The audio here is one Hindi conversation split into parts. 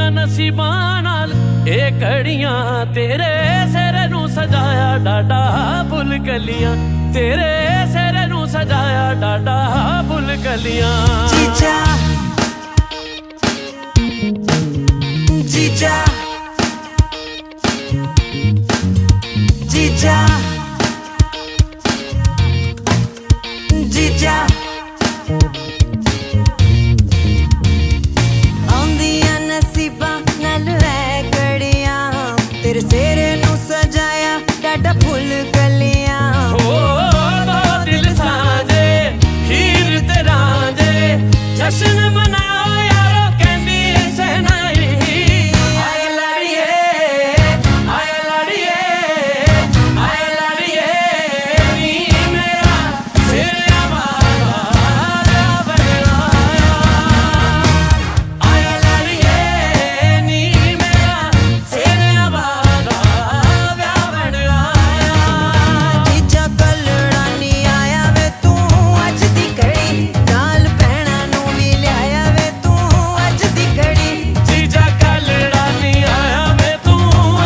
आउंदियां नसीबां नाल ए घड़ियां तेरे सिर नू सजाया डाडा फुल कलियां तेरे सिर नू सजाया डाडा फुल कलियां जीजा जीजा जीजा जीजा आउंदियां नसीबां नाल ऐ घड़ियां तेरे सिर नू सजाया डाडा फुल कलियां ओ दो दिल साजे हीर ते रांझे जश्न मनाओ यारो कहंदी ऐ शहनाई आए लाड़िए आए लाड़िए आए लाड़िए नी मेरा सिर आवारा बनाया आए लाड़िए नी मेरा सिर आवारा बनाया जीजा कलड़ा नी आया वे तू अज दी घड़ी नाल भैणां नू भी लिआया वे तू अज दी घड़ी जीजा कलड़ा नी आया वे तू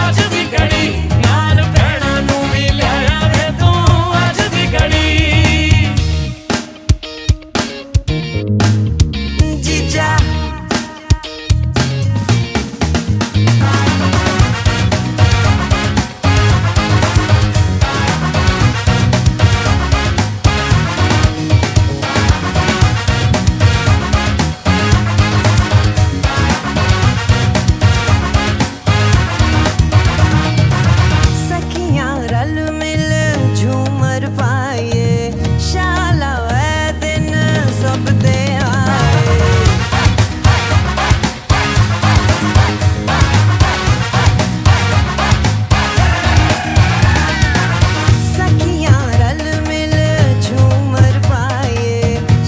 अज दी घड़ी नाल भैणां नू भी लिआया वे तू अज दी घड़ी जीजा सखियां रल मिल झूमर पाए शाला वै दिन सब दे आए सखियां रल मिल झूमर पाए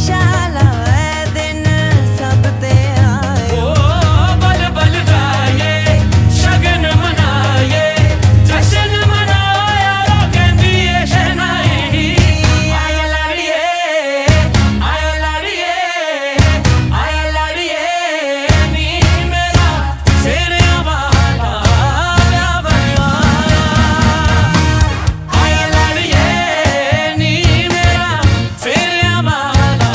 शाला वै दिन सब दे आए ओ बल बल गाए शगन मनाए जश्न मनाओ यारो कहंदी ऐ शहनाई आए लाड़िए आए लाड़िए आए लाड़िए नी मेरा सिर आवारा बनाया आए लाड़िए नी मेरा सिर आवारा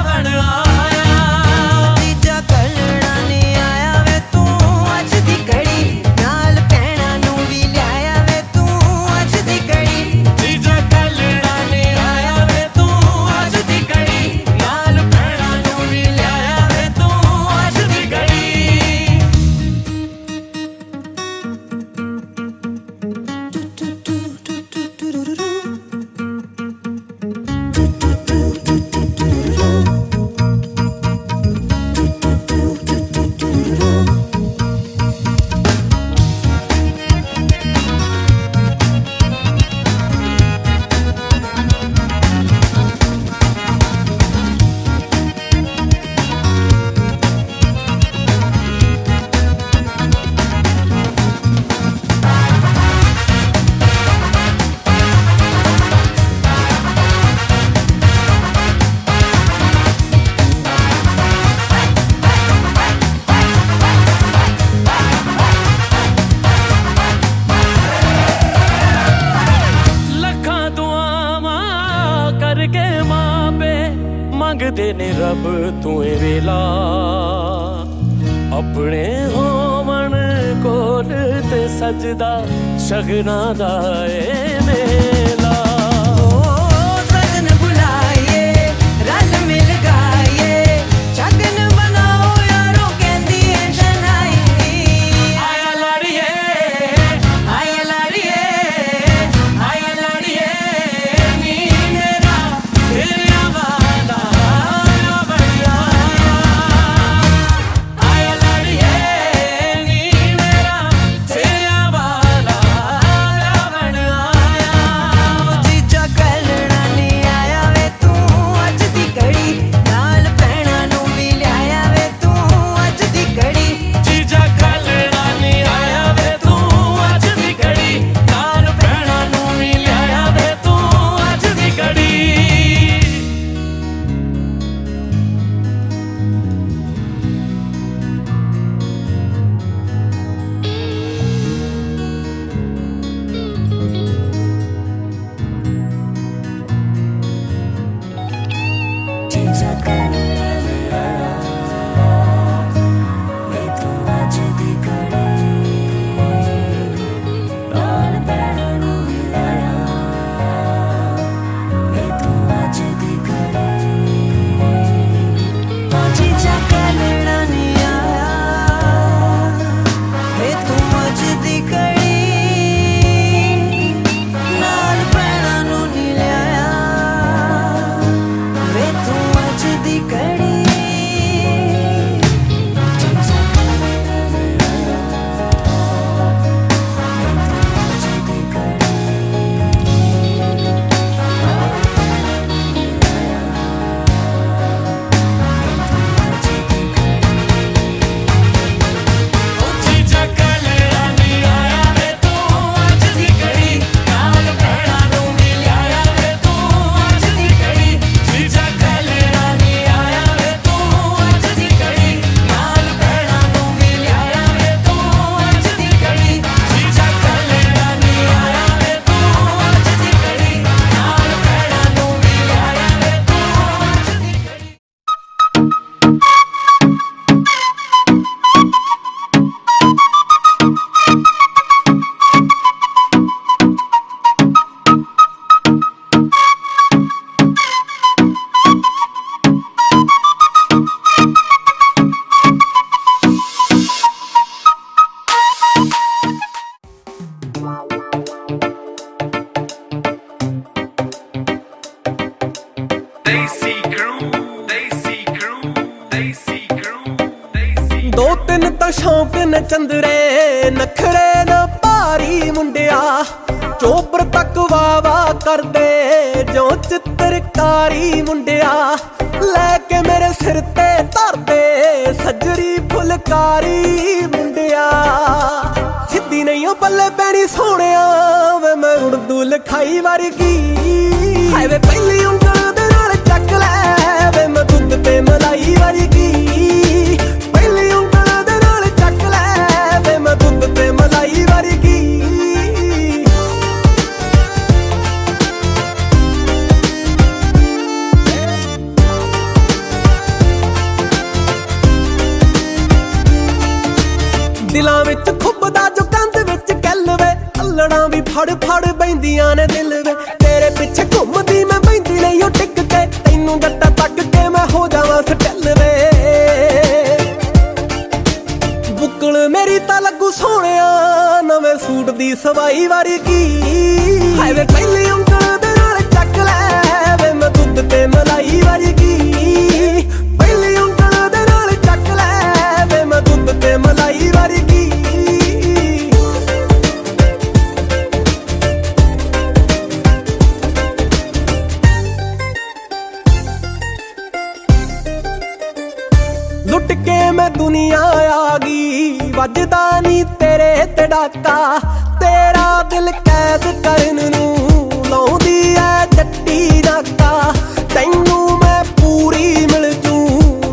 बनाया जीजा कलड़ा नी आया वे तू अज दी घड़ी नाल भैणां नू भी लिआया वे तू अज दी घड़ी जीजा कलड़ा नी आया वे तू अज दी घड़ी नाल भैणां नू भी लिआया वे तू अज दी घड़ी लखां दुआवां करके मापे मंगदे ने रब तू वेला अपने होवन कोल ते सजदा शगना दा ए मेला सजन बुलाए रल मिल गाए शगन बनाओ यारो कहंदी ऐ शहनाई आया लाड़िए आया लाड़िए आया लाड़िए नी मेरा सिर आवारा बनाया आया लाड़िए नी मेरा सिर आवारा बनाया ਤਿੰਨ ਤਾਂ ਸ਼ੌਂਕ ਨੇ ਚੰਦਰੇ ਨਖੜੇ ਨਾ ਭਾਰੀ ਮੁੰਡਿਆ ਚੋਬਰ ਤੱਕ ਵਾਵਾ ਕਰਦੇ ਜੋ ਚਿੱਤਰਕਾਰੀ ਮੁੰਡਿਆ ਲੈ ਕੇ ਮੇਰੇ ਸਿਰ ਤੇ ਧਰਦੇ ਸੱਜਰੀ ਫੁਲਕਾਰੀ ਮੁੰਡਿਆ ਸਿੱਧੀ ਨਹੀਂ ਉਹ ਬੱਲੇ ਪੈਣੀ ਸੋਹਣਿਆ ਵੇ ਮੈਂ ਉਰਦੂ ਲਿਖਾਈ ਵਰਗੀ ਹਾਏ ਵੇ ਪਹਿਲੀ ਉਂਗਲ ਦੇ ਨਾਲ ਚੱਕ ਲੈ ਵੇ ਮੈਂ ਦੁੱਧ ਤੇ ਮਲਾਈ ਵਰਗੀ ਪਹਿਲੀ ਉਂਗਲ ਦੇ ਨਾਲ ਚੱਕ ਲੈ ਵੇ ਮੈਂ ਦੁੱਧ ਤੇ ਮਲਾਈ ਵਰਗੀ ਦਿਲਾਂ ਵਿੱਚ ਖੁੱਬਦਾ ਜੋ ਕੰਧ ਵਿੱਚ ਕੱਲ ਵੇ ਅੱਲੜਾਂ ਵੀ ਫੜ ਫੜ ਬੈਂਦੀਆਂ ਨੇ ਦਿਲ ਵੇ ਤੇਰੇ ਪਿੱਛੇ ਘੁੰਮਦੀ ਮੈਂ ਬੈਂਦੀ ਨਹੀਂ ਉਹ ਟਿਕ ਕੇ ਤੈਨੂੰ ਜੱਟਾ ਤੱਕ ਕੇ ਮੈਂ ਹੋ ਜਾਵਾਂ ਸਟਿਲ ਵੇ ਬੁੱਕਲ ਮੇਰੀ ਤਾਂ ਲੱਗੂ ਸੋਹਣਿਆ ਨਵੇਂ ਸੂਟ ਦੀ ਸਵਾਈ ਵਰਗੀ ਹਾਏ ਵੇ ਪਹਿਲੀ ਉਂਗਲ ਦੇ ਨਾਲ ਚੱਕ ਲੈ ਵੇ ਮੈਂ ਦੁੱਧ ਤੇ ਮਲਾਈ ਵਰਗੀ ਪਹਿਲੀ ਉਂਗਲ ਦੇ ਨਾਲ ਚੱਕ ਲੈ ਵੇ ਮੈਂ ਦੁੱਧ ਤੇ ਮਲਾਈ ਵਰਗੀ ਲੁੱਟ ਕੇ ਮੈਂ ਦੁਨੀਆ ਆ ਗਈ ਵੱਜਦਾ ਨੀ ਤੇਰੇ ਤੇ ਡਾਕਾ ਤੇਰਾ ਦਿਲ ਕੈਦ ਕਰਨ ਨੂੰ ਲਾਉਂਦੀ ਐ ਜੱਟੀ ਨਾਕਾ ਤੈਨੂੰ ਮੈਂ ਪੂਰੀ ਮਿਲ ਜੂ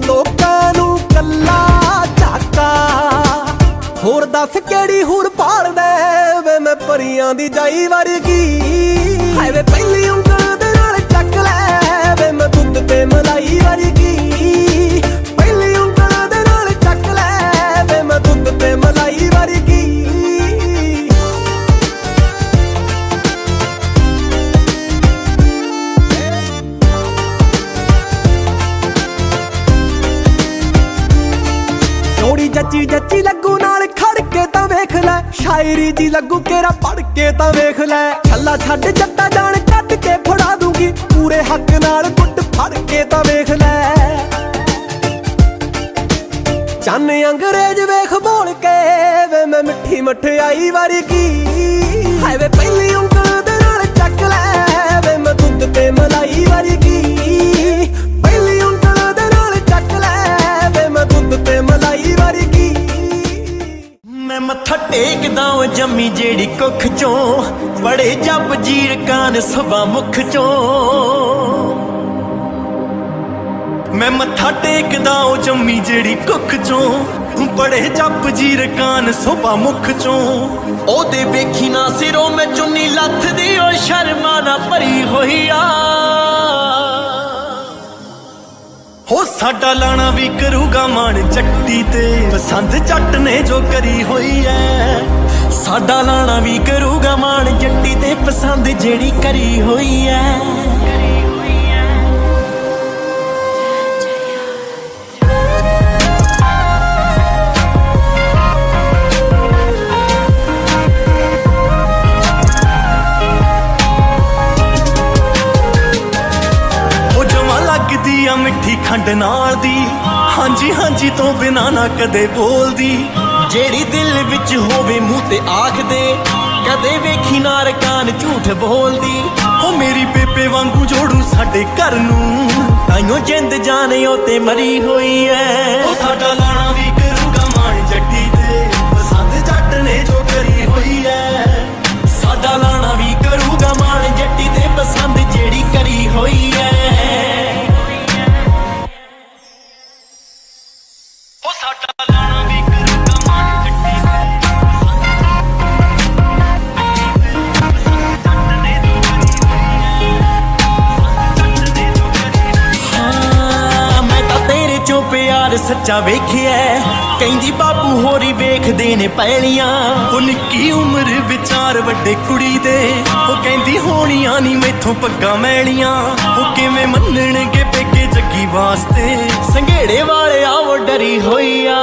ਲੋਕਾਂ ਨੂੰ ਕੱਲਾ ਝਾਕਾ ਹੋਰ ਦੱਸ ਕਿਹੜੀ ਹੂਰ ਭਾਲਦਾ ਵੇ ਮੈਂ ਪਰੀਆਂ ਦੀ ਜਾਈ ਵਰਗੀ ਹਾਏ ਵੇ ਪਹਿਲੀ ਉਂਗਲ ਦੇ ਨਾਲ ਚੱਕ ਲੈ ਵੇ ਮੈਂ ਦੁੱਧ ਤੇ ਮਲਾਈ ਵਰਗੀ ਪਹਿਲੀ ਉਂਗਲ ਦੇ ਨਾਲ ਚੱਕ ਲੈ ਵੇ ਮੈਂ ਦੁੱਧ ਤੇ ਮਲਾਈ ਵਰਗੀ ਜੋੜੀ ਜੱਚੀ ਜੱਚੀ ਲੱਗੂ ਨਾਲ ਖੜ ਕੇ ਤਾਂ ਵੇਖ ਲੈ ਸ਼ਾਇਰੀ ਜੀ ਲੱਗੂ ਕੇਰਾ ਪੜ ਕੇ ਤਾਂ ਵੇਖ ਲੈ ਛੱਲਾ ਛੱਡ ਜੱਟਾ ਜਾਣ ਕੱਢ ਕੇ ਫੜਾ ਦੂੰਗੀ ਪੂਰੇ ਹੱਕ ਨਾਲ ਗੁੱਟ ਫੜ ਕੇ ਤਾਂ ਵੇਖ ਲੈ ਚੰਨ ਅੰਗਰੇਜ਼ ਵੇਖ ਬੋਲ ਕੇ ਵੇ ਮੈਂ ਮਿੱਠੀ ਮਠਿਆਈ ਵਰਗੀ ਹਾਏ ਵੇ ਪਹਿਲੀ ਉਂਗਲ ਦੇ ਨਾਲ ਚੱਕ ਲੈ ਵੇ ਮੈਂ ਦੁੱਧ ਤੇ ਮਲਾਈ ਵਰਗੀ ਪਹਿਲੀ ਉਂਗਲ ਦੇ ਨਾਲ ਚੱਕ ਲੈ ਵੇ ਮੈਂ ਦੁੱਧ ਤੇ ਮਲਾਈ ਵਰਗੀ ਮੈਂ ਮੱਥਾ ਟੇਕਦਾ ਓ ਜੰਮੀ ਜਿਹੜੀ ਕੁੱਖ ਚੋਂ ਬੜੇ ਜੱਬ ਜੀਰ ਕਾਨ ਸਭਾ ਮੁਖ ਚੋਂ ਮੈਂ ਮੱਥਾ ਟੇਕਦਾ ਓ ਜੰਮੀ ਜਿਹੜੀ ਕੁੱਖ ਚੋਂ ਬੜੇ ਜੱਬ ਜੀਰ ਕਾਨ ਸਭਾ ਮੁਖ ਚੋਂ ਉਹਦੇ ਵੇਖੀ ਨਾ ਸਿਰੋਂ ਮੈਂ ਚੁੰਨੀ ਲੱਥਦੀ ਓ ਸ਼ਰਮਾ ਨਾ ਭਰੀ ਹੋਈ ਆ ਹੋ ਸਾਡਾ ਲਾਣਾ ਵੀ ਕਰੂਗਾ ਮਾਣ ਜੱਟੀ ਤੇ ਪਸੰਦ ਜੱਟ ਨੇ ਜੋ ਕਰੀ ਹੋਈ ਐ ਸਾਡਾ ਲਾਣਾ ਵੀ ਕਰੂਗਾ ਮਾਣ ਜੱਟੀ ਤੇ ਪਸੰਦ ਜਿਹੜੀ ਕਰੀ ਹੋਈ ਐ ਲੱਗਦੀ ਆ ਮਿੱਠੀ ਖੰਡ ਨਾਲ ਦੀ ਹਾਂਜੀ ਹਾਂਜੀ ਤੋਂ ਬਿਨਾ ਨਾ ਕਦੇ ਬੋਲਦੀ ਜਿਹੜੀ ਦਿਲ ਵਿੱਚ ਹੋਵੇ ਮੂੰਹ ਤੇ ਆਖਦੇ ਕਦੇ ਵੇਖੀ ਨਾ ਰਕਾਨ ਝੂਠ ਬੋਲਦੀ ਉਹ ਮੇਰੀ ਬੇਬੇ ਵਾਂਗੂ ਜੋੜੂ ਸਾਡੇ ਘਰ ਨੂੰ ਤਾਈਓ ਜਿੰਦ ਜਾਣੇ ਉਹ ਤੇ ਮਰੀ ਹੋਈ ਐ ਉਹ ਸਾਡਾ ਲਾਣਾ ਵੀ ਕਰੂਗਾ ਮਾਣ ਜੱਟੀ ਤੇ ਪਸੰਦ ਜੱਟ ਨੇ ਜੋ ਕਰੀ ਹੋਈ ਐ ਸਾਡਾ ਲਾਣਾ ਵੀ ਕਰੂਗਾ ਮਾਣ ਜੱਟੀ ਤੇ ਪਸੰਦ ਜਿਹੜੀ ਕਰੀ ਹੋਈ ਐ ਸੱਚਾ ਵੇਖਿਆ ਕਹਿੰਦੀ ਬਾਪੂ ਹੋਰੀ ਵੇਖਦੇ ਨੇ ਪੈਲੀਆਂ ਉਹ ਨਿੱਕੀ ਉਮਰ ਵਿਚਾਰ ਵੱਡੇ ਕੁੜੀ ਦੇ ਉਹ ਕਹਿੰਦੀ ਹੋਣੀਆਂ ਨਹੀਂ ਮੈਥੋਂ ਪੱਗਾਂ ਮੈਲੀਆਂ ਉਹ ਕਿਵੇਂ ਮੰਨਣਗੇ ਪੇਕੇ ਜੱਗੀ ਵਾਸਤੇ ਸੰਘੇੜੇ ਵਾਲੇ ਆਵੋ ਡਰੀ ਹੋਈ ਆ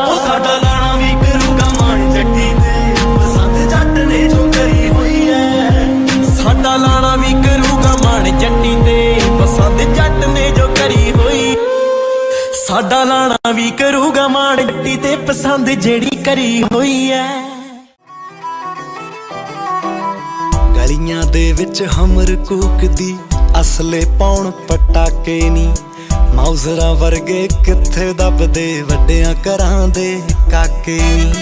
ਉਹ ਸਾਡਾ ਲਾਣਾ ਵੀ ਕਰੂਗਾ ਮਾਣ ਜੱਟੀ ਤੇ ਪਸੰਦ ਜੱਟ ਨੇ ਜੋ ਕਰੀ ਹੋਈ ਐ ਸਾਡਾ ਲਾਣਾ ਵੀ ਕਰੂਗਾ ਮਾਣ ਜੱਟੀ ਤੇ ਪਸੰਦ ਜੱਟ ਨੇ ਜੋ ਕਰੀ ਹੋਈ ਸਾਡਾ ਲਾਣਾ ਵੀ ਕੀ ਕਰੂਗਾ ਮਾਣ ਗੱਡੀ ਤੇ ਪਸੰਦ ਜਿਹੜੀ ਕਰੀ ਹੋਈ ਐ। ਗਲੀਆਂ ਦੇ ਵਿੱਚ ਹਮਰ ਕੂਕਦੀ ਅਸਲੇ ਪਾਉਣ ਪਟਾਕੇ ਨੀ, ਮਾਊਜ਼ਰਾਂ ਵਰਗੇ ਕਿੱਥੇ ਦੱਬਦੇ ਵੱਡਿਆਂ ਘਰਾਂ ਦੇ ਕਾਕੇ ਨੀ।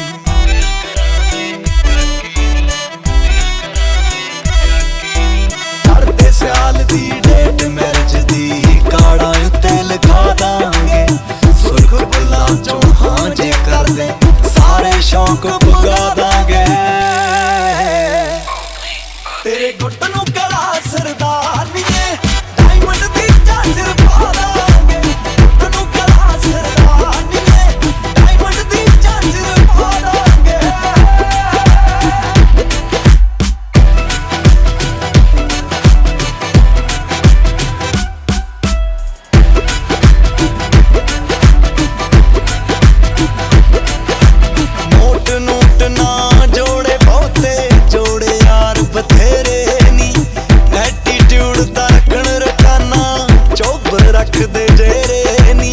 ਕਰਦੇ ਸਿਆਲ ਦੀ ਡੇਟ ਮੈਰਿਜ ਦੀ ਕਾਰਡਾਂ ਉੱਤੇ ਲਿਖਾ ਦਾਂਗੇ, ਸੁਰਖ ਬੁੱਲਾਂ ਚੋਂ ਹਾਂ ਜੇ ਕਰਦੇ ਸਾਰੇ ਸ਼ੌਂਕ ਪੁਗਾ ਦਾਂਗੇ। ਤੇਰੇ ਗੁੱਟ ਨੂੰ ਕਲਾ ਸਰਦਾਰਨੀਏ ਡਾਇਮੰਡ ਦੀ ਝਾਂਜਰ ਪਾ ਦਾਂਗੇ, ਗੁੱਟ ਨੂੰ ਕਲਾ ਸਰਦਾਰਨੀਏ ਡਾਇਮੰਡ ਦੀ ਝਾਂਜਰ ਪਾ ਦਾਂਗੇ। ਨੋਟ ਨੂਟ ਨਾ ਜੋੜੇ ਬਹੁਤੇ ਜੋੜੇ ਯਾਰ ਬਥੇਰੇ ਨੀ, ਐਟੀਟਿਊਡ ਤਾਂ ਰੱਖਣ ਰਕਾਨਾ ਚੁੱਪ ਰੱਖਦੇ ਜੇਰੇ ਨੀ,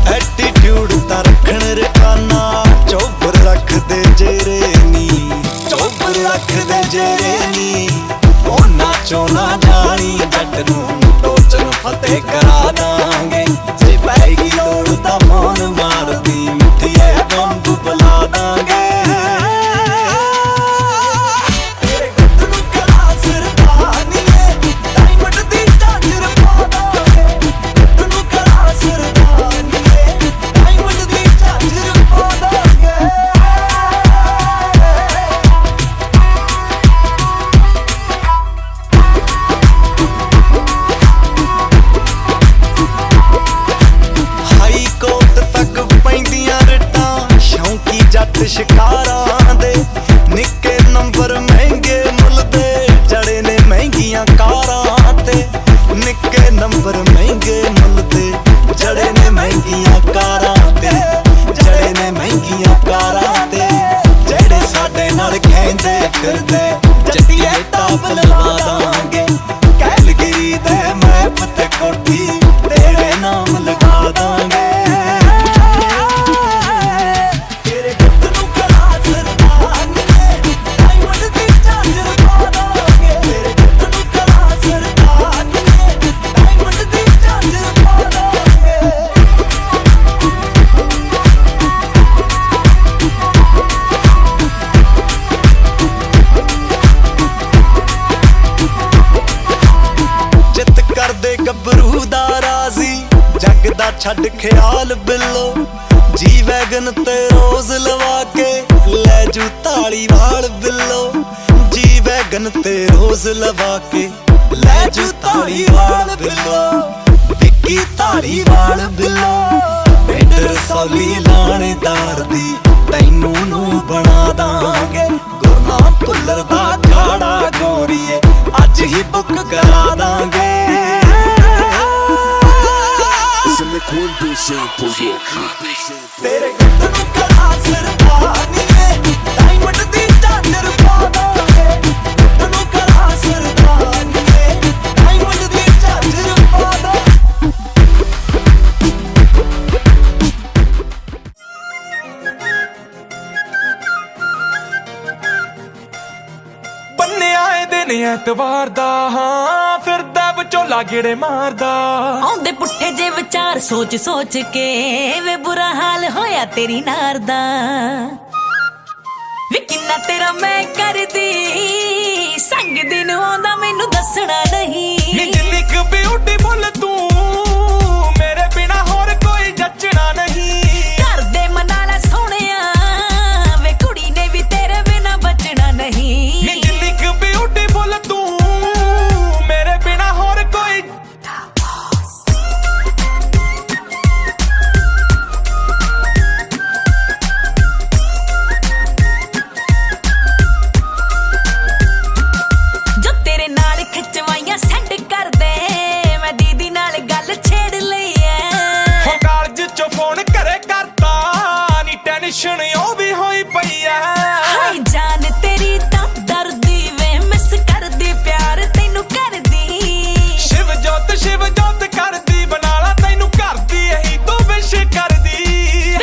ਐਟੀਟਿਊਡ ਤਾਂ ਰੱਖਣ ਰਕਾਨਾ ਚੁੱਪ ਰੱਖਦੇ ਜੇਰੇ ਨੀ, ਚੁੱਪ ਰੱਖਦੇ ਜੇਰੇ ਨੀ। ਉਹਨਾਂ ਚੋਂ ਨਾ ਜਾਣੀ ਜੱਟ ਨੂੰ ਟੋਚਨ ਫਤਿਹ ਕਰਾ ਦਾਂਗੇ, ਜੇ ਪੈਗੀ ਲੋੜ ਤਾਂ ਮੌਨ ਮਾਰਦੀ ਮਿੱਠੀਏ ਬੰਬ ਬੁਲਾ ਦਾਂਗੇ। ਤੇਰੇ ਗੁੱਟ ਨੂੰ ਕਲਾ ਸਰਦਾਰਨੀਏ ਡਾਇਮੰਡ ਦੀ ਝਾਂਜਰ ਪਾ ਦਾਂਗੇ, ਗੁੱਟ ਨੂੰ ਕਲਾ ਸਰਦਾਰਨੀਏ ਡਾਇਮੰਡ ਦੀ ਝਾਂਜਰ ਪਾ ਦਾਂਗੇ। ਹਾਈ ਕੋਰਟ ਤੱਕ ਪੈਂਦੀਆਂ ਰਿਟਾਂ ਸ਼ੌਂਕੀ ਜੱਟ ਸ਼ਿਕਾਰਾਂ ਦੇ, ਨਿੱਕੇ ਨੰਬਰ ਮਹਿੰਗੇ ਮੁੱਲ ਦੇ ਜੜੇ ਨੇ ਮਹਿੰਗੀਆਂ ਕਾਰਾਂ ਤੇ, ਨਿੱਕੇ ਨੰਬਰ ਮਹਿੰਗੇ ਮੁੱਲ ਦੇ ਜੜੇ ਨੇ ਮਹਿੰਗੀਆਂ ਕਾਰਾਂ ਤੇ, ਜੜੇ ਨੇ ਮਹਿੰਗੀਆਂ ਕਾਰਾਂ ਤੇ। ਜਿਹੜੇ ਸਾਡੇ ਨਾਲ ਕਹਿੰਦੇ ਫਿਰਦੇ ਜੱਟੀਏ ਟਾਪ ਲਵਾ ਦਾਂਗੇ, ਕੈਲਗਰੀ ਦੇ ਮੈਪ ਤੇ ਕੋਠੀ ਤੇਰੇ ਨਾਮ ਲਗਾ ਦਾਂਗੇ। ਤੇਰੇ ਗੁੱਟ ਨੂੰ ਕਲਾ ਸਰਦਾਰਨੀਏ ਡਾਇਮੰਡ ਦੀ ਝਾਂਜਰ ਪਾ ਦਾਂਗੇ, ਤੇਰੇ ਗੁੱਟ ਨੂੰ ਕਲਾ ਸਰਦਾਰਨੀਏ ਡਾਇਮੰਡ ਦੀ ਝਾਂਜਰ ਪਾ ਦਾਂਗੇ। ਜਿੱਤ ਕਰਦੇ ਗੱਭਰੂ ਦਾ ਰਾਜ਼ੀ ਜੱਗ ਦਾ ਛੱਡ ਖਿਆਲ ਬਿੱਲੋ, ਜੀ ਵੈਗਨ ਤੇ ਰੋਜ਼ ਲਵਾ ਕੇ ਲੈ ਜੂ ਧਾਲੀਵਾਲ ਬਿੱਲੋ, ਜੀ ਵੈਗਨ ਤੇ ਰੋਜ਼ ਲਵਾ ਕੇ ਲੈ ਜੂ ਧਾਲੀਵਾਲ ਬਿੱਲੋ, ਵਿੱਕੀ ਧਾਲੀਵਾਲ ਬਿੱਲੋ। ਪਿੰਡ ਰਸੌਲੀ ਲਾਣੇਦਾਰ ਦੀ ਤੈਨੂੰ ਨੂੰ ਬਣਾ ਦਾਂਗੇ, ਗੁਰਨਾਮ ਭੁੱਲਰ ਦਾ ਖਾੜਾ ਗੋਰੀਏ ਅੱਜ ਹੀ ਬੁੱਕ ਕਰਾ ਦਾਂਗੇ। ਤੇਰੇ ਗੁੱਟ ਨੂੰ ਕਲਾ ਸਰਦਾਰਨੀਏ ਡਾਇਮੰਡ ਦੀ ਝਾਂਜਰ ਪਾ ਦਾਂਗੇ, ਗੁੱਟ ਨੂੰ ਕਲਾ ਸਰਦਾਰਨੀਏ ਡਾਇਮੰਡ ਦੀ ਝਾਂਜਰ ਪਾ ਦਾਂਗੇ। ਬੰਨਿਆ ਏ ਦਿਨ ਐਤਵਾਰ ਦਾ, ਹਾਂ ਫਿਰਦਾ ਵਿਚੋਲਾ ਗੇੜੇ ਮਾਰਦਾ, ਆਉਂਦੇ ਪੁੱਠੇ ਜੇ ਵਿਚਾਰ ਸੋਚ ਸੋਚ ਕੇ ਵੇ ਬੁਰਾ ਹਾਲ ਹੋਇਆ ਤੇਰੀ ਨਾਰ ਦਾ। ਵੇ ਕਿੰਨਾ ਤੇਰਾ ਮੈਂ ਕਰਦੀ ਸੰਗ ਦਿਨ ਆਉਂਦਾ ਮੈਨੂੰ ਦੱਸਣਾ ਨਹੀਂ। ਨੀ ਜਿੰਨੀ ਕੁ ਬਿਊਟੀਫੁਲ ਤੂੰ ਮੇਰੇ ਬਿਨਾ ਹੋਰ ਕੋਈ ਜੱਚਣਾ ਨਹੀਂ। ਘਰ ਦੇ ਮਨਾ ਲੈ ਸੋਹਣਿਆ ਵੇ ਕੁੜੀ ਨੇ ਵੀ ਤੇਰੇ ਬਿਨਾ ਬਚਣਾ ਨਹੀਂ। ਨੀ ਜਿੰਨੀ ਕੁ ਬਿਊਟੀਫੁਲ ਤੂੰ ਮੇਰੇ ਬਿਨਾ ਹੋਰ ਕੋਈ ਜੋ ਤੇਰੇ ਨਾਲ ਖਿੱਚਵਾਈਆਂ ਸੈਂਡ ਕਰਦੇ ਮੈਂ ਦੀਦੀ ਨਾਲ ਗੱਲ ਛੇੜ ਲਈ ਐ। ਹੋ ਕਾਲਜ ਚੋਂ ਫੋਨ ਘਰੇ ਕਰਤਾ ਨੀ ਟੈਨਸ਼ਨ ਉਹ ਵੀ ਹੋਈ ਪਈ ਐ। ਹਾਏ ਜਾਨ ਤੇਰੀ ਤਾਂ ਡਰਦੀ ਵੇ ਮਿਸ ਕਰਦੀ ਪਿਆਰ ਤੈਨੂੰ ਕਰਦੀ। ਸ਼ਿਵ ਜੋਤ ਕਰਦੀ ਬਣਾ ਲਾ ਤੈਨੂੰ ਕਰਦੀ ਇਹੀ ਤੂੰ ਵਿਸ਼ ਕਰਦੀ।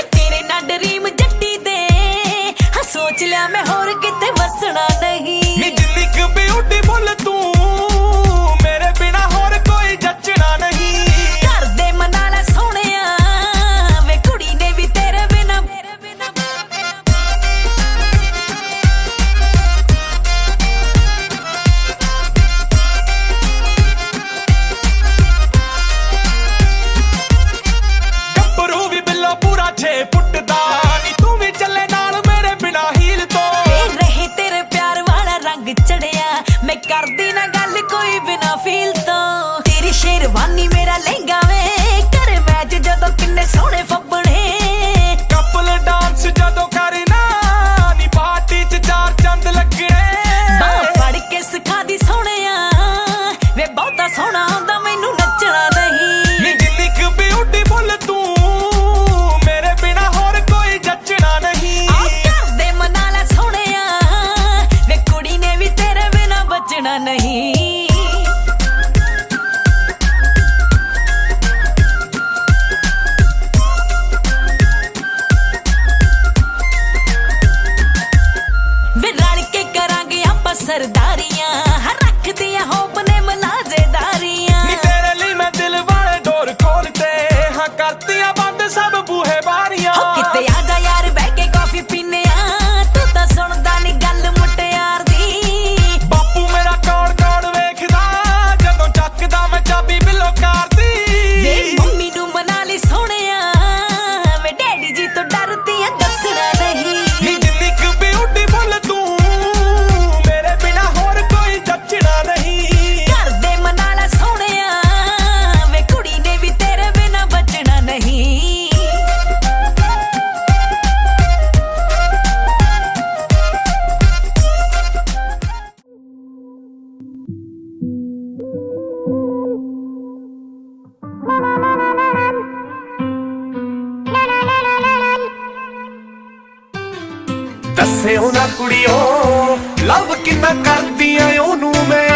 ਦੱਸਿਓ ਨਾ ਕੁੜੀਓ ਲਵ ਕਿੰਨਾ ਕਰਦੀਆਂ ਉਹਨੂੰ ਮੈਂ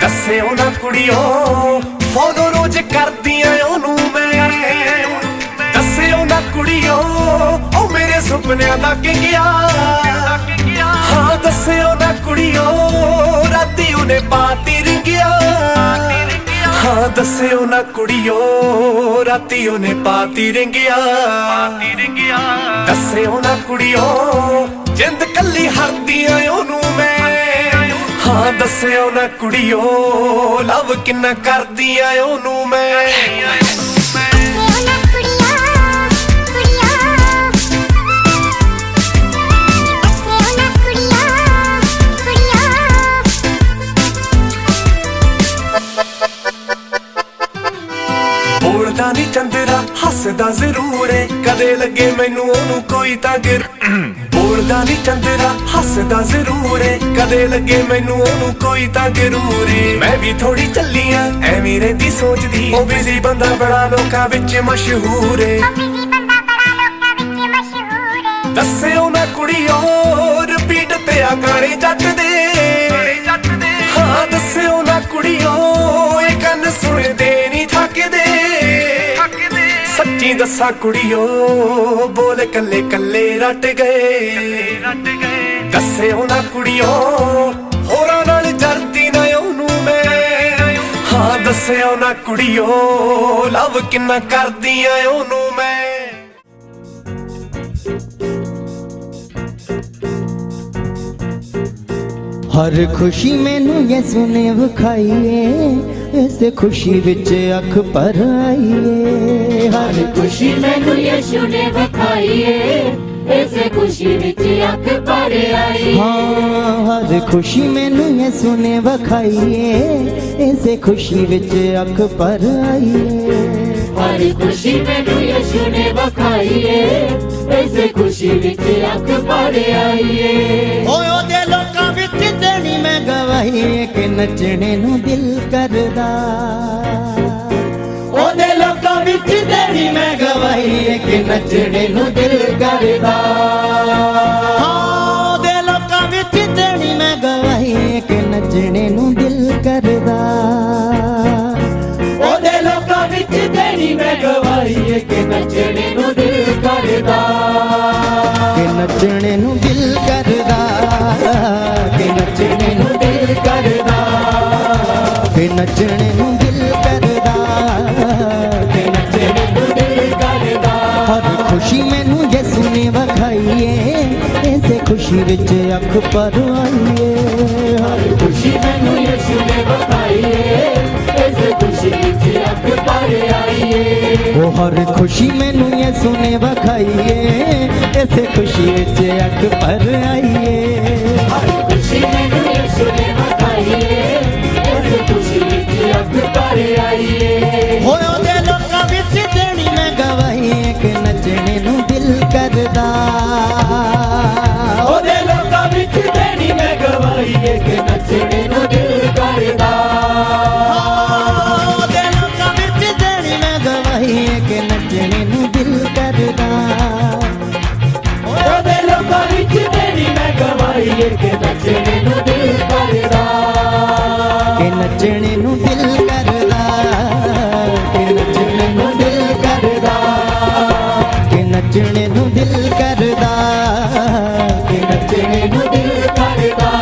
ਦੱਸਿਓ ਨਾ ਕੁੜੀਓ ਫੋਲੋ ਰੋਜ਼ ਕਰਦੀਆਂ ਉਹਨੂੰ ਮੈਂ ਦੱਸਿਓ ਨਾ ਕੁੜੀਓ ਉਹ ਮੇਰੇ ਸੁਪਨਿਆਂ ਦਾ ਕਿੰਗਿਆ ਹਾਂ ਦੱਸਿਓ ਨਾ ਕੁੜੀਓ ਰਾਤੀ ਉਹਨੇ ਪਾਤੀ ਰਿੰਗਿਆ ਹਾਂ ਦੱਸਿਓ ਨਾ ਕੁੜੀਓ ਰਾਤੀ ਉਹਨੇ ਪਾਤੀ ਰਿੰਗਿਆ ਦੱਸਿਓ ਨਾ ਕੁੜੀਓ ਜਿੰਦ ਕੱਲੀ ਹਰਦੀਆਂ ਉਹਨੂੰ ਮੈਂ ਹਾਂ ਦੱਸਿਓ ਨਾ ਕੁੜੀਓ ਲਵ ਕਿੰਨਾ ਕਰਦੀਆਂ ਉਹਨੂੰ ਮੈਂ ਬੋਲਦਾ ਨੀ ਚੰਦਰਾ ਹੱਸਦਾ ਜ਼ਰੂਰ ਏ ਕਦੇ ਲੱਗੇ ਮੈਨੂੰ ਉਹਨੂੰ ਕੋਈ ਤਾਂ ਬੋਲਦਾ ਨੀ ਚੰਦਰਾ ਹੱਸਦਾ ਜ਼ਰੂਰ ਏ ਕਦੇ ਲੱਗੇ ਮੈਨੂੰ ਉਹਨੂੰ ਕੋਈ ਤਾਂ ਜ਼ਰੂਰ ਏ ਮੈਂ ਵੀ ਥੋੜੀ ਚੱਲੀਆਂ ਐਵੇਂ ਰਹਿੰਦੀ ਸੋਚਦੀ ਉਹ ਬਿਜ਼ੀ ਬੰਦਾ ਬੜਾ ਲੋਕਾਂ ਵਿੱਚ ਮਸ਼ਹੂਰ ਏ ਦੱਸਿਓ ਨਾ ਕੁੜੀਓ ਰਿਪੀਟ ਤੇ ਆ ਗਾਣੇ ਜੱਟ ਦੇ ਹਾਂ ਦੱਸਿਓ ਨਾ ਕੁੜੀਓ ਇਹ ਕੰਨ ਸੁਣਦੇ ਨਹੀਂ ਥੱਕਦੇ ਸੱਚੀ ਦੱਸਾਂ ਕੁੜੀਓ ਬੋਲ ਕੱਲੇ ਕੱਲੇ ਰੱਟ ਗਏ ਦੱਸਿਓ ਨਾ ਕੁੜੀਓ ਹੋਰਾਂ ਨਾਲ ਜਰਦੀ ਨਾ ਉਹਨੂੰ ਮੈਂ ਹਾਂ ਦੱਸਿਓ ਨਾ ਕੁੜੀਓ ਲਵ ਕਿੰਨਾ ਕਰਦੀਆਂ ਉਹਨੂੰ ਮੈਂ हर खुशी मैनू यसु ने विखाईए इस खुशी विच अख भर आईए हर खुशी मैनू यीशु ने विखाईए इस खुशी विच अख भर आई हाँ हर खुशी मैनू यसु ने विखाईए इस खुशी विच अख भर आईए हर खुशी मैनू यीशु ने विखाईए इस खुशी विच अख भर आईए ओए ओदे लोकां विच देनी मैं गवाही कि नचने नू दिल करदा ओदे लोकां विच देनी मैं गवाही कि नचने नू दिल करदा ओदे लोकां विच देनी मैं गवाही कि नचने नू दिल करदा ओदे लोकां विच देनी मैं गवाही कि नचने नू दिल करदा कि नचने नू दिल करदा कि नचने नू दिल करदा कि नचने नू दिल करदा कि नचने नू दिल करदा हर खुशी मैनू यसु ने विखाईए इसे खुशी विच अख भर आईए हर खुशी मैनू यीशु ने विखाईए इस खुशी विच अख भर आईए ओ हर खुशी मैनू यसु ने विखाईए इसे खुशी विच अख भर आईए हर खुशी मैनू यीशु ने विखाईए इस खुशी विच अख भर आईए होए ओदे लोकां विच देनी मैं गवाही कि नचने नू दिल करदा ओदे लोकां विच देनी मैं गवाही कि नचने नू दिल करदा ओदे लोकां विच देनी मैं गवाही कि नचने नू दिल करदा ओदे लोकां विच देनी मैं गवाही कि नचने नू दिल करदा कि नचने नू दिल करदा कि नचने नू दिल करदा कि नचने नू दिल करदा कि नचने नू दिल करदा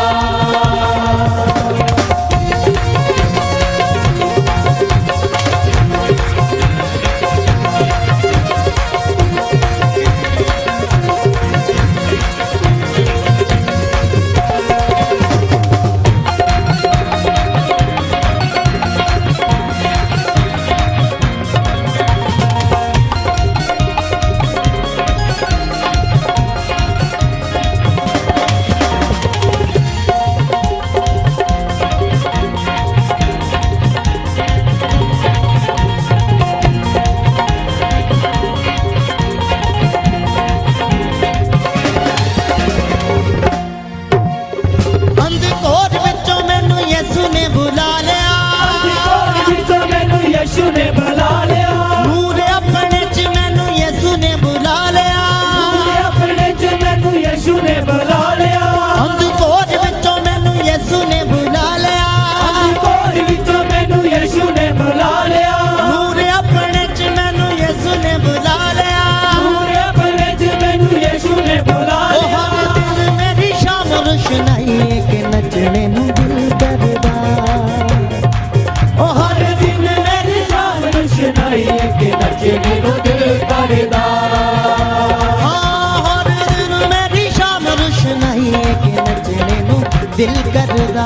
दिल करदा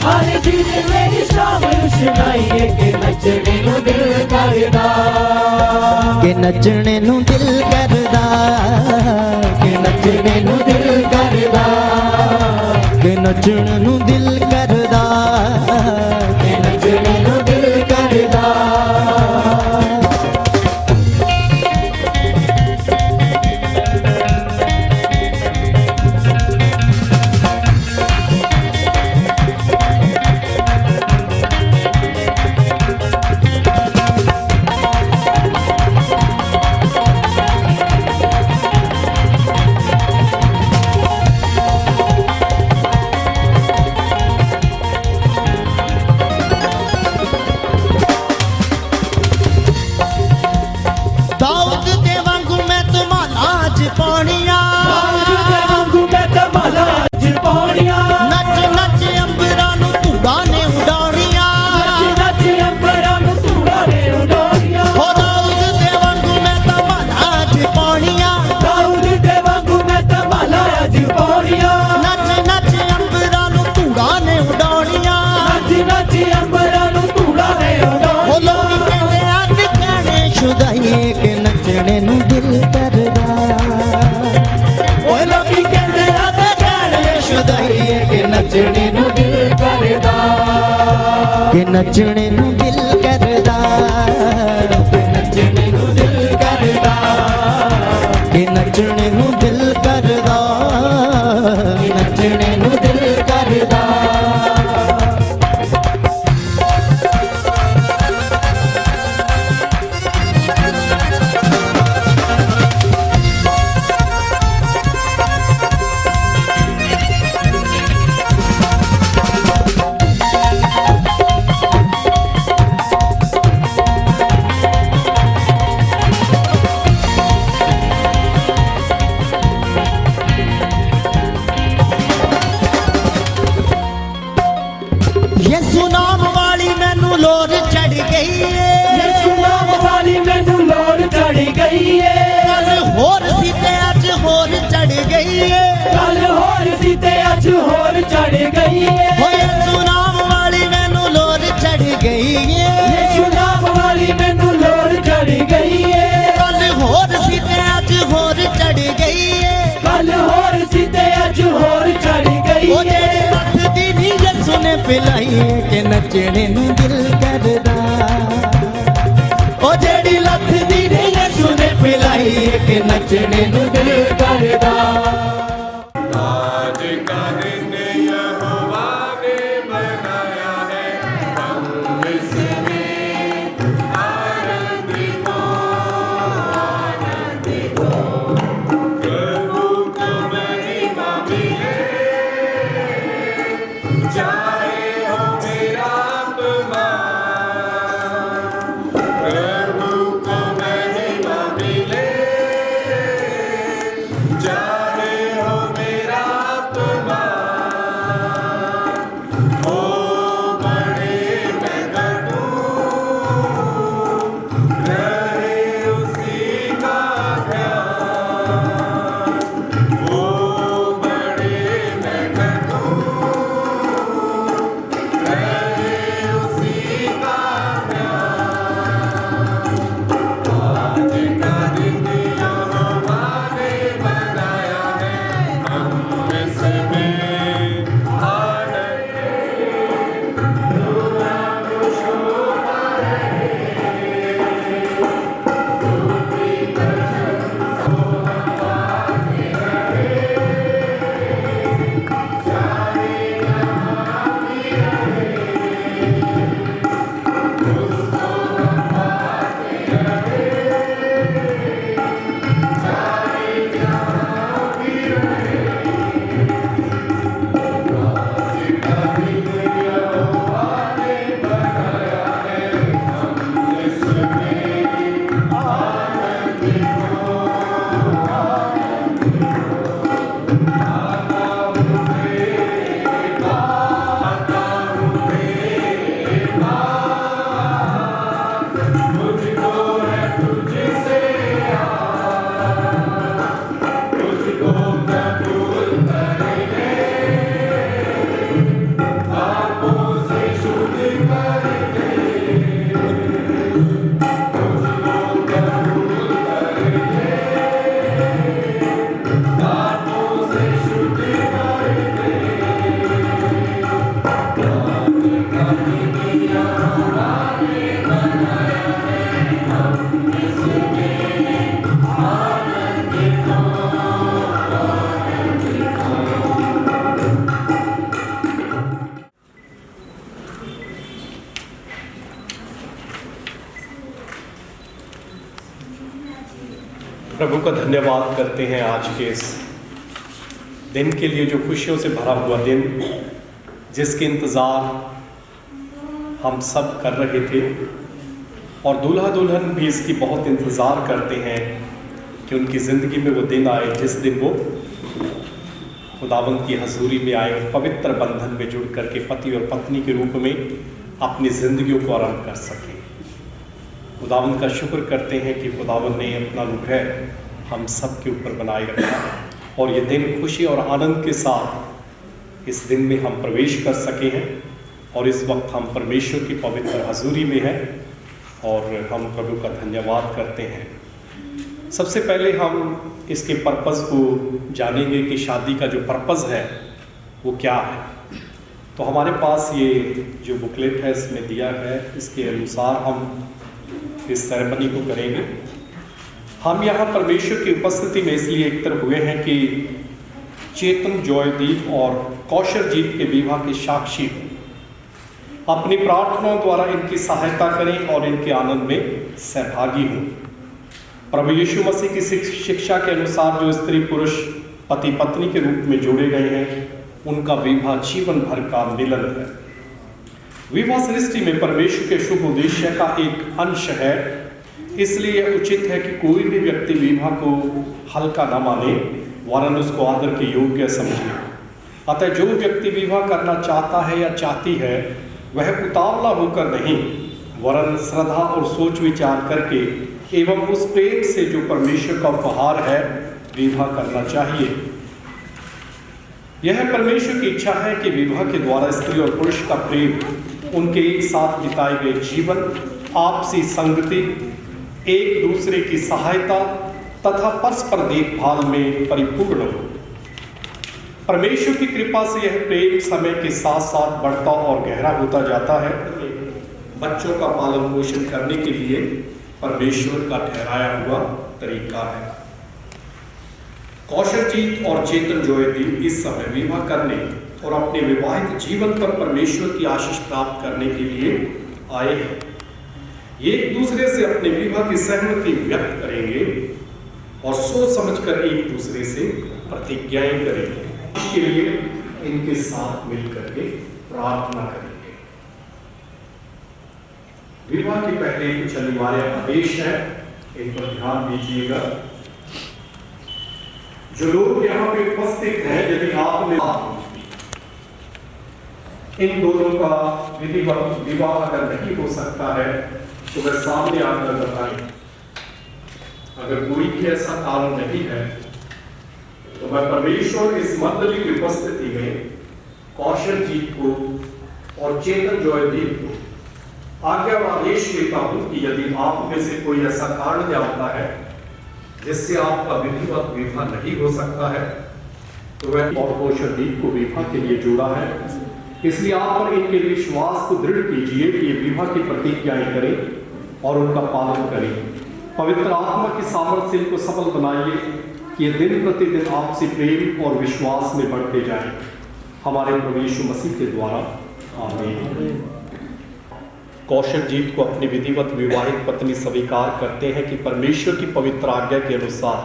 हर दिन मेरी शाम सुनाइए कि नचने नू दिल करदा कि नचने नू दिल करदा कि नचने नू दिल करदा कि नचने नू दिल करदा कि नचने नू दिल करदा के नचने नू दिल करदा ओ लोकी कहंदे आ ते जाने शुदाईए के नचने नू दिल करदा के नचने नू दिल करदा के नचने नू दिल करदा के नचने नू दिल करदा के नचने नू दिल करदा सुनाम वाली मैनू लोर चढ़ गई है सुनाम वाली मैनू लोर चढ़ गई है कल होर सी ते अज होर चढ़ गई है कल होर सी ते अज होर चढ़ गई है होए सुनाम वाली मैनू लोर चढ़ गई है सुनाम वाली मैनू लोर चढ़ गई है कल होर सी ते अज होर चढ़ गई है कल होर सी ते अज होर चढ़ गई है सुने पिलाई के नचने नू दिल करदा ओ जेड़ी लथ दी नहीं सुने पिलाई के नचने नू दिल करदा आज का दिन यहोवा ने बनाया है हम इसमें आनंदित हो प्रभु को महिमा मिले चाहे हो मेरा आत्मा प्रभु को महिमा मिले चाहे हो मेरा आत्मा हो बड़े मैं घटूं रहे उसी का ध्यान हो बड़े मैं घटूं आज का दिन यहोवा ने बनाया प्रभु का धन्यवाद करते हैं आज के इस दिन के लिए, जो खुशियों से भरा हुआ दिन, जिसके इंतज़ार हम सब कर रहे थे, और दूल्हा दुल्हन भी इसकी बहुत इंतज़ार करते हैं कि उनकी ज़िंदगी में वो दिन आए जिस दिन वो खुदावंद की हजूरी में आए और पवित्र बंधन में जुड़ करके पति और पत्नी के रूप में अपनी ज़िंदगियों को आरंभ कर सकें। खुदावंद का शुक्र करते हैं कि खुदावंद ने अपना अनुग्रह हम सब के ऊपर बनाए रखा और ये दिन खुशी और आनंद के साथ इस दिन में हम प्रवेश कर सके हैं। और इस वक्त हम परमेश्वर की पवित्र हजूरी में हैं और हम प्रभु का धन्यवाद करते हैं। सबसे पहले हम इसके पर्पज़ को जानेंगे कि शादी का जो पर्पज़ है वो क्या है। तो हमारे पास ये जो बुकलेट है इसमें दिया है, इसके अनुसार हम इस सेरेमनी को करेंगे। हम यहाँ परमेश्वर की उपस्थिति में इसलिए एकत्र हुए हैं कि चेतन जॉयदीप और कौशलजीत के विवाह के साक्षी अपनी प्रार्थनाओं द्वारा इनकी सहायता करें और इनके आनंद में सहभागी हों। प्रभु यीशु मसीह की शिक्षा के अनुसार जो स्त्री पुरुष पति पत्नी के रूप में जोड़े गए हैं, उनका विवाह जीवन भर का मिलन है। विवाह सृष्टि में परमेश्वर के शुभ उद्देश्य का एक अंश है, इसलिए उचित है कि कोई भी व्यक्ति विवाह को हल्का न माने वरन उसको आदर के योग्य समझे। अतः जो व्यक्ति विवाह करना चाहता है या चाहती है वह उतावला होकर नहीं वरन श्रद्धा और सोच विचार करके एवं उस प्रेम से जो परमेश्वर का उपहार है विवाह करना चाहिए। यह परमेश्वर की इच्छा है कि विवाह के द्वारा स्त्री और पुरुष का प्रेम, उनके एक साथ बिताए गए जीवन, आपसी संगति, एक दूसरे की सहायता तथा परस्पर देखभाल में परिपूर्ण हो। परमेश्वर की कृपा से यह प्रेम समय के साथ साथ बढ़ता और गहरा होता जाता है। बच्चों का पालन पोषण करने के लिए परमेश्वर का ठहराया हुआ तरीका है। कौशलजीत और चेतन जॉयदीप इस समय विवाह करने और अपने विवाहित जीवन पर परमेश्वर की आशीष प्राप्त करने के लिए आए हैं। ये एक दूसरे से अपने विवाह की सहमति व्यक्त करेंगे और सोच समझकर एक दूसरे से प्रतिज्ञाएं करेंगे। इसके लिए इनके साथ मिलकर के प्रार्थना करेंगे। विवाह के पहले कुछ अनिवार्य आदेश है, इन पर ध्यान दीजिएगा। जो लोग यहाँ पे उपस्थित हैं, यदि आपने इन दोनों का विधिवत विवाह अगर नहीं हो सकता है तो वह सामने आकर बताएं। अगर कोई भी ऐसा कारण नहीं है तो मैं परमेश्वर इस मंडली की उपस्थिति में कौशलजीत को और चेतन जॉयदीप को आज्ञा और आदेश देता हूं कि यदि आप में से कोई ऐसा कारण जानता है जिससे आपका विधिवत विवाह नहीं हो सकता है तो वह और कौशलजीत को विवाह के लिए जोड़ा है। इसलिए आप पर इनके विश्वास को दृढ़ कीजिए कि ये विवाह की प्रतिज्ञाएं करें और उनका पालन करें। पवित्र आत्मा की सामर्थ्य इनको सफल बनाइए कि ये दिन प्रतिदिन आपसे प्रेम और विश्वास में बढ़ते जाएं। हमारे प्रभु यीशु मसीह के द्वारा आमीन। कौशलजीत को अपनी विधिवत विवाहित पत्नी स्वीकार करते हैं कि परमेश्वर की पवित्र आज्ञा के अनुसार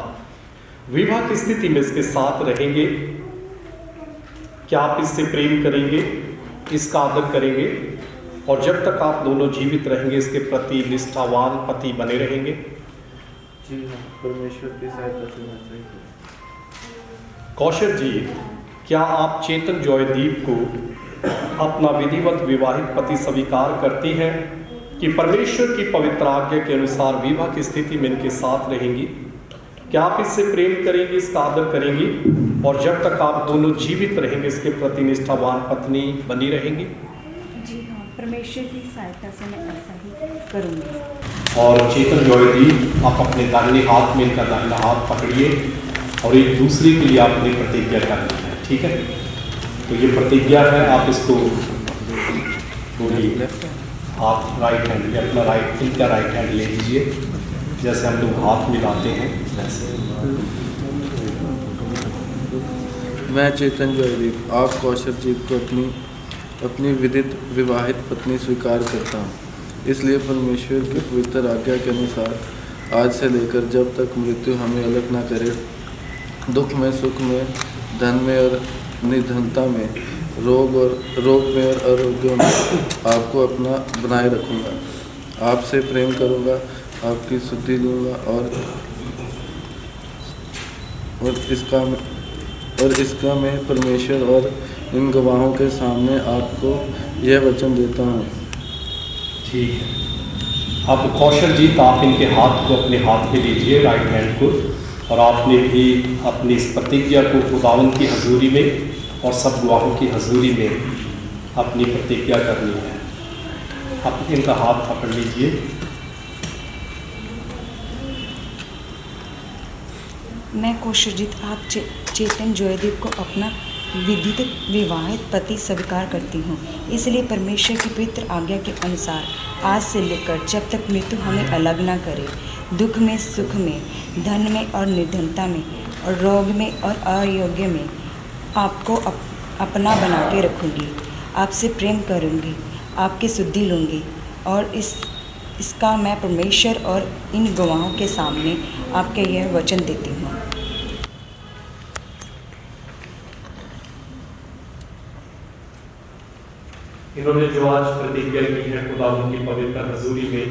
विवाह की स्थिति में इसके साथ रहेंगे। क्या आप इससे प्रेम करेंगे, इसका आदर करेंगे और जब तक आप दोनों जीवित रहेंगे इसके प्रति निष्ठावान पति बने रहेंगे? जी हाँ, परमेश्वर की सहायता से मैं सही हूँ। कौशलजीत, क्या आप चेतन जॉयदीप को अपना विधिवत विवाहित पति स्वीकार करती हैं कि परमेश्वर की पवित्र आज्ञा के अनुसार विवाह की स्थिति में इनके साथ रहेंगी? क्या आप इससे प्रेम करेंगी, इसका आदर करेंगी और जब तक आप दोनों जीवित रहेंगे इसके प्रति निष्ठावान पत्नी बनी रहेंगी? जी हाँ, परमेश्वर की सहायता से मैं ऐसा ही करूँगी। और चेतन जॉयदीप, आप अपने दाहिने हाथ में इनका दाहिना हाथ पकड़िए और एक दूसरे के लिए आपने प्रतिज्ञा करनी है, ठीक है? तो ये प्रतिज्ञा है, आप इसको बोलिए। हाथ राइट हैंड में अपना इनका राइट हैंड ले लीजिए, जैसे हम लोग हाथ मिलाते हैं वैसे। मैं चेतन जॉयदीप आप कौशलजीत को अपनी विदित विवाहित पत्नी स्वीकार करता हूँ। इसलिए परमेश्वर की पवित्र आज्ञा के अनुसार आज से लेकर जब तक मृत्यु हमें अलग न करे, दुख में, सुख में, धन में और निधनता में, रोग में और आरोग्य में आपको अपना बनाए रखूँगा। आपसे प्रेम करूँगा, आपकी शुद्धि लूँगा और इसका मैं परमेश्वर और इन गवाहों के सामने आपको यह वचन देता हूँ। ठीक है। अब कौशल जी, तो आप इनके हाथ को अपने हाथ पे लीजिए, राइट हैंड को, और आपने भी अपनी इस प्रतिज्ञा को खुदावंद की हजूरी में और सब गवाहों की हजूरी में अपनी प्रतिज्ञा करनी है। आप इनका हाथ पकड़ लीजिए। मैं कौशलजीत आप चेतन जयदेव को अपना विधित विवाहित पति स्वीकार करती हूँ। इसलिए परमेश्वर की पवित्र आज्ञा के अनुसार आज से लेकर जब तक मृत्यु हमें अलग ना करे, दुख में, सुख में, धन में और निर्धनता में और रोग में और अयोग्य में आपको अपना बना के रखूँगी। आपसे प्रेम करूँगी, आपकी शुद्धि लूँगी और इसका मैं परमेश्वर और इन गवाहों के सामने आपके यह वचन देती हूँ। इन्होंने जो आज प्रतिज्ञा की है खुदावंद की पवित्र हजूरी में,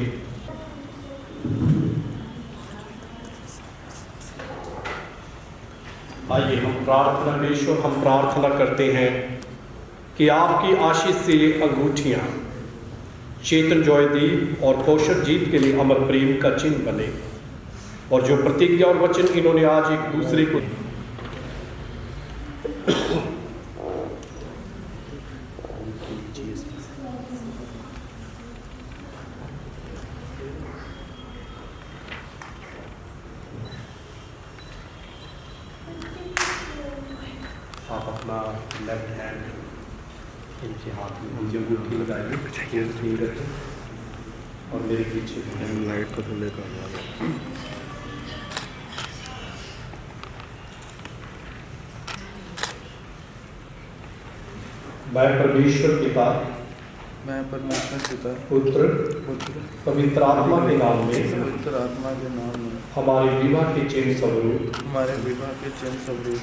आइए हम प्रार्थना करते हैं कि आपकी आशीष से ये अंगूठियां चेतन जयदेव और कौशल जीत के लिए अमर प्रेम का चिन्ह बने, और जो प्रतिज्ञा और वचन इन्होंने आज एक दूसरे को आप अपना लेफ्ट हैंड इनके हाथ में मुझे अंगूठी लगाइए और मेरे पीछे लाइट को थोड़े कर। मैं परमेश्वर पिता, पुत्र पवित्र आत्मा के नाम में हमारे विवाह के चिन्ह स्वरूप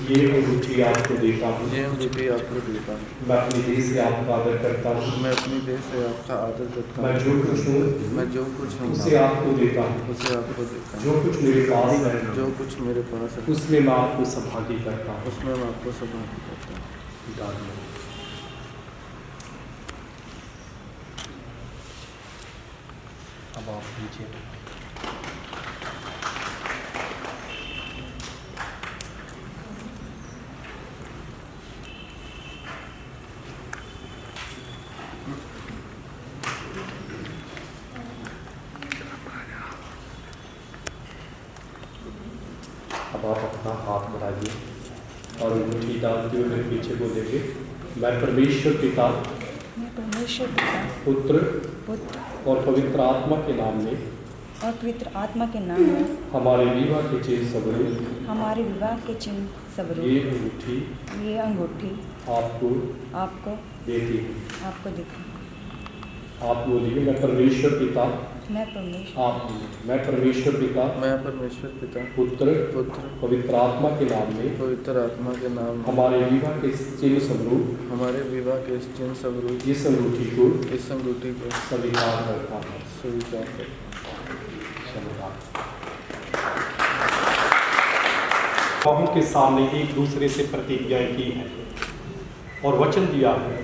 ये अंगूठी आपको देता हूँ। मैं अपनी देह से आपका आदर करता हूँ। मैं जो कुछ हूँ उसे आपको देता हूँ। जो कुछ मेरे पास है उसमें मैं आपको सहभागी करता हूँ। अब आप नीचे अब आप अपना हाथ बढ़ाइए और अंगूठी डालते हुए मेरे पीछे बोलेंगे, मैं परमेश्वर पिता, पुत्र और पवित्र आत्मा के नाम में हमारे विवाह के चिन्ह स्वरूप ये अंगूठी आपको देती हूँ। आप बोलिए, मैं परमेश्वर पिता, मैं परमेश्वर पिता, पुत्र पवित्र आत्मा के नाम में हमारे विवाह के चिन्ह स्वरूप इस अंगूठी को स्वीकार करता हूँ। गवाहों के सामने एक दूसरे से प्रतिज्ञाएं की है और वचन दिया है,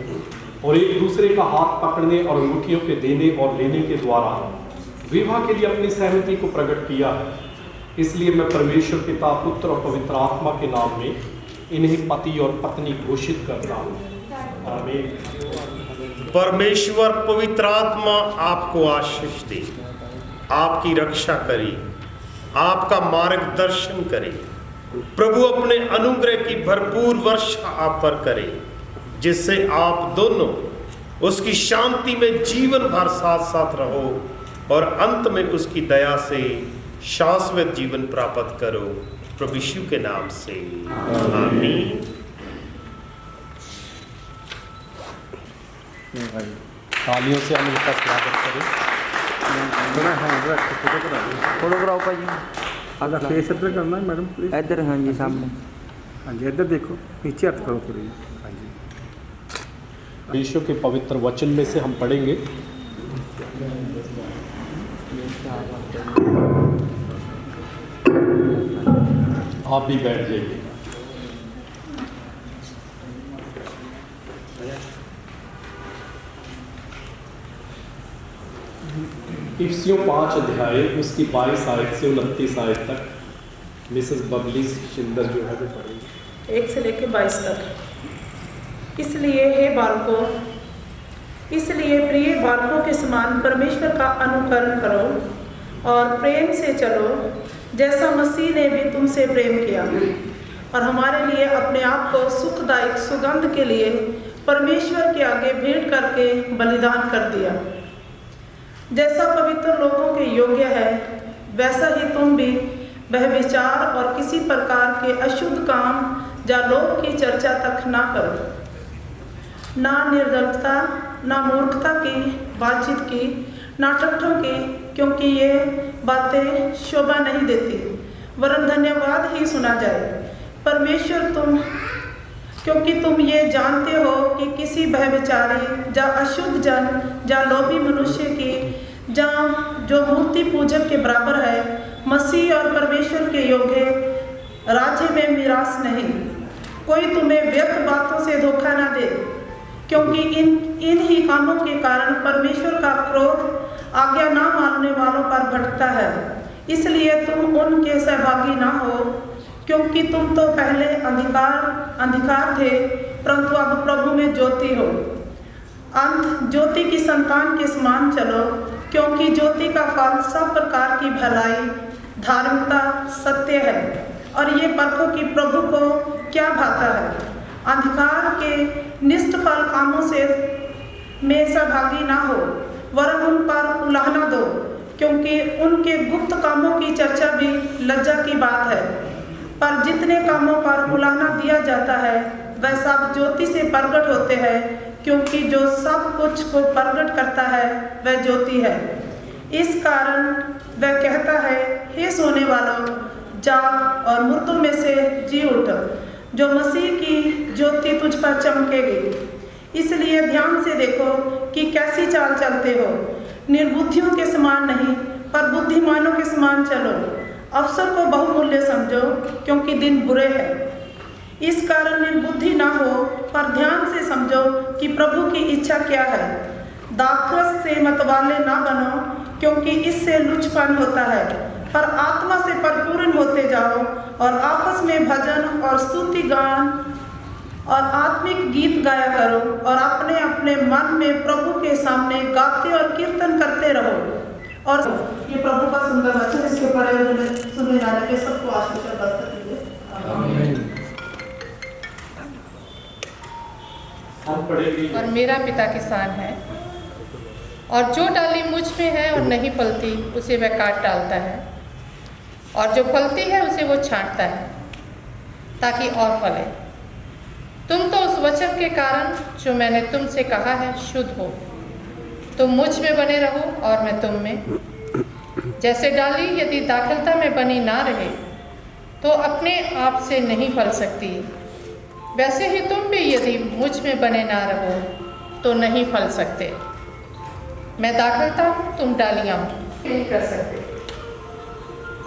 और एक दूसरे का हाथ पकड़ने और अंगूठियों के देने और लेने के द्वारा विवाह के लिए अपनी सहमति को प्रकट किया है। इसलिए मैं परमेश्वर पिता, पुत्र और पवित्र आत्मा के नाम में इन्हें पति और पत्नी घोषित करता हूँ। आमीन। परमेश्वर पवित्र आत्मा आपको आशीष दे, आपकी रक्षा करे, आपका मार्गदर्शन करे। प्रभु अपने अनुग्रह की भरपूर वर्षा आप पर करे, जिससे आप दोनों उसकी शांति में जीवन भर साथ साथ रहो और अंत में उसकी दया से शाश्वत जीवन प्राप्त करो। प्रभु यीशु के नाम से आमीन। तालियों से हम इनका स्वागत करें। थोड़ा कराओ भाजी आधा फेस इधर करना है मैडम प्लीज। इधर हाँ जी सामने। हाँ जी इधर देखो, नीचे हाथ करो थोड़ी। हाँ जी। परमेश्वर के पवित्र वचन में से हम पढ़ेंगे। आप भी बैठ जाइए। इफिसियों 5 अध्याय उसकी 22 आयत से 29 आयत तक मिसेस बबली शिंदर जो है वो पढ़ेंगे। 1 से लेकर 22 तक। इसलिए हे बालकों, इसलिए प्रिय बालकों के समान परमेश्वर का अनुकरण करो और प्रेम से चलो, जैसा मसीह ने भी तुमसे प्रेम किया और हमारे लिए अपने आप को सुखदायक सुगंध के लिए परमेश्वर के आगे भेंट करके बलिदान कर दिया। जैसा पवित्र लोगों के योग्य है, वैसा ही तुम भी व्यभिचार और किसी प्रकार के अशुद्ध काम या लोक की चर्चा तक ना करो, ना निर्दलता, ना मूर्खता की बातचीत की, ना ठट्ठों की, क्योंकि ये बातें शोभा नहीं देती, वरन धन्यवाद ही सुना जाए। परमेश्वर क्योंकि तुम ये जानते हो कि किसी व्यभिचारी या अशुद्ध जन या लोभी मनुष्य की जो मूर्ति पूजक के बराबर है, मसीह और परमेश्वर के योग्य राज्य में मिरास नहीं। कोई तुम्हें व्यर्थ बातों से धोखा न दे, क्योंकि इन ही कामों के कारण परमेश्वर का क्रोध आज्ञा ना मानने वालों पर भटकता है। इसलिए तुम उनके सहभागी ना हो, क्योंकि तुम तो पहले अंधकार थे, परंतु अब प्रभु में ज्योति हो। अंत ज्योति की संतान के समान चलो, क्योंकि ज्योति का फल सब प्रकार की भलाई, धार्मिकता, सत्य है, और ये परखो कि प्रभु को क्या भाता है। अंधकार के निष्ठ फल कामों में सहभागी ना हो, वरन उन पर उलाहना दो, क्योंकि उनके गुप्त कामों की चर्चा भी लज्जा की बात है। पर जितने कामों पर उलाहना दिया जाता है, वह सब ज्योति से प्रगट होते हैं, क्योंकि जो सब कुछ को प्रगट करता है वह ज्योति है। इस कारण वह कहता है, हे सोने वालों, जाग और मुर्दों में से जी उठ, जो मसीह की ज्योति तुझ पर चमकेगी। इसलिए ध्यान से देखो कि कैसी चाल चलते हो, निर्बुद्धियों के समान नहीं, पर बुद्धिमानों के समान चलो। अवसर को बहुमूल्य समझो, क्योंकि दिन बुरे हैं। इस कारण निर्बुद्धि ना हो, पर ध्यान से समझो कि प्रभु की इच्छा क्या है। दाखरस से मतवाले ना बनो, क्योंकि इससे लुचपन होता है, पर आत्मा से परिपूर्ण होते जाओ और आपस में भजन और स्तुति गान और आत्मिक गीत गाया करो, और अपने अपने मन में प्रभु के सामने गाते और कीर्तन करते रहो। और ये प्रभु का सुंदर वचन, इसके ऊपर सुनने जाने के सबको आशीष और बरकत दीजिए। और मेरा पिता किसान है, और जो डाली मुझ में है और नहीं फलती उसे वह काट डालता है, और जो फलती है उसे वो छांटता है ताकि और फले। तुम तो उस वचन के कारण जो मैंने तुमसे कहा है शुद्ध हो। तुम मुझ में बने रहो और मैं तुम में। जैसे डाली यदि दाखलता में बनी ना रहे तो अपने आप से नहीं फल सकती, वैसे ही तुम भी यदि मुझ में बने ना रहो तो नहीं फल सकते। मैं दाखलता हूँ, तुम डालियाँ हो, नहीं कर सकते।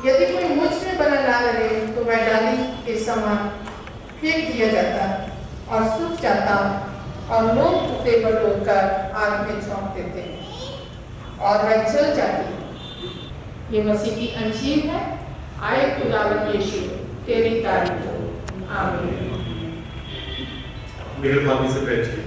यदि कोई मुझ में बना ना रहे तो वह डाली के समान फेंक दिया जाता और सूख जाता, और लोग उसे बटोरकर आग में झोंक देते हैं और वह जल जाती। ये मसीह की अंजीर है। आए खुदावन यीशु, तेरी तारीफ हो। आमीन। मेरे भाभी से बैठिए।